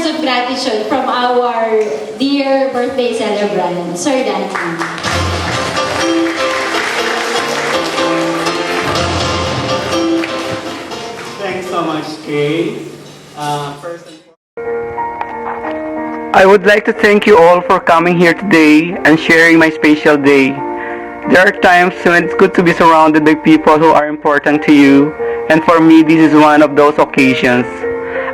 of gratitude from our dear birthday celebrant, Sir Danny. Thanks so much, Kay. I would like to thank you all for coming here today and sharing my special day. There are times when it's good to be surrounded by people who are important to you, and for me this is one of those occasions.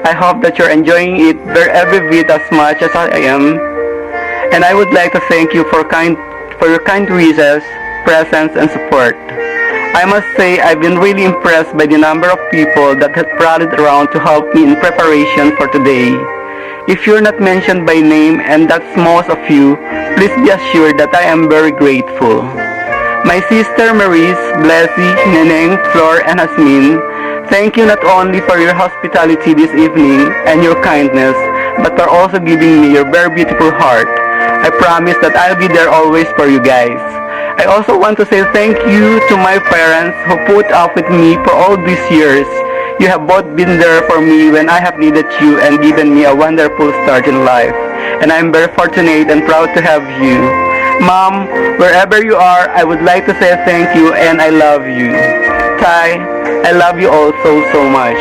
I hope that you're enjoying it every bit as much as I am, and I would like to thank you for your kind wishes, presence, and support. I must say I've been really impressed by the number of people that have rallied around to help me in preparation for today. If you're not mentioned by name, and that's most of you, please be assured that I am very grateful. My sister Maurice, Blessy, Neneng, Flor, and Hasmin, thank you not only for your hospitality this evening and your kindness, but for also giving me your very beautiful heart. I promise that I'll be there always for you guys. I also want to say thank you to my parents who put up with me for all these years. You have both been there for me when I have needed you and given me a wonderful start in life. And I'm very fortunate and proud to have you. Mom, wherever you are, I would like to say thank you and I love you. Ty, I love you also so much.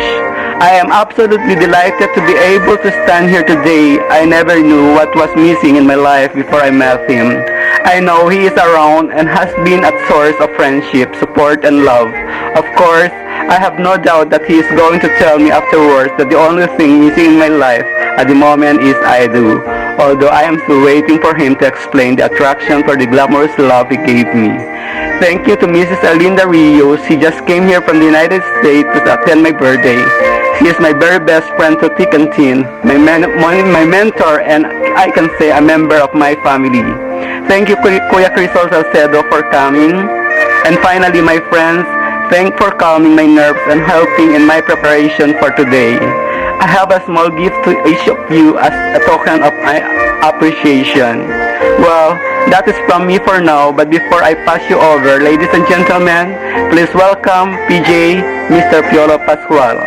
I am absolutely delighted to be able to stand here today. I never knew what was missing in my life before I met him. I know he is around and has been a source of friendship, support, and love. Of course, I have no doubt that he is going to tell me afterwards that the only thing missing in my life at the moment is I do. Although I am still waiting for him to explain the attraction for the glamorous love he gave me. Thank you to Mrs. Alinda Rio. She just came here from the United States to attend my birthday. She is my very best friend to thick and thin, my mentor, and I can say a member of my family. Thank you, Kuya Crisol Salcedo, for coming. And finally, my friends, thank for calming my nerves and helping in my preparation for today. I have a small gift to each of you as a token of my appreciation. Well, that is from me for now, but before I pass you over, ladies and gentlemen, please welcome PJ, Mr. Piolo Pascual.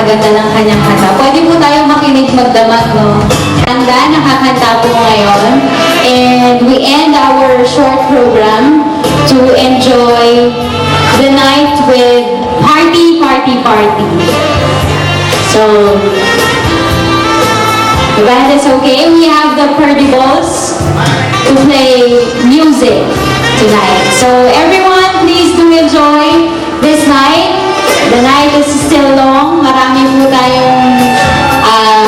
napakaganda ng kanyang kanta. Pwede po tayo makinig magdamag, no? Handa, nakakanta po ngayon. And we end our short program to enjoy the night with party, party, party. So, the band is okay. We have the Perdibles to play music tonight. So everyone, please do enjoy this night. The night is still long.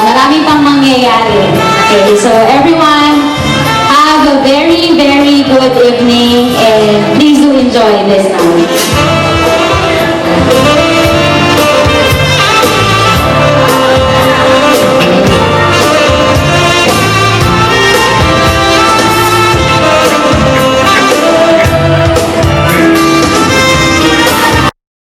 Marami pang mangyayari. Okay, so everyone, have a very, very good evening and please do enjoy this night.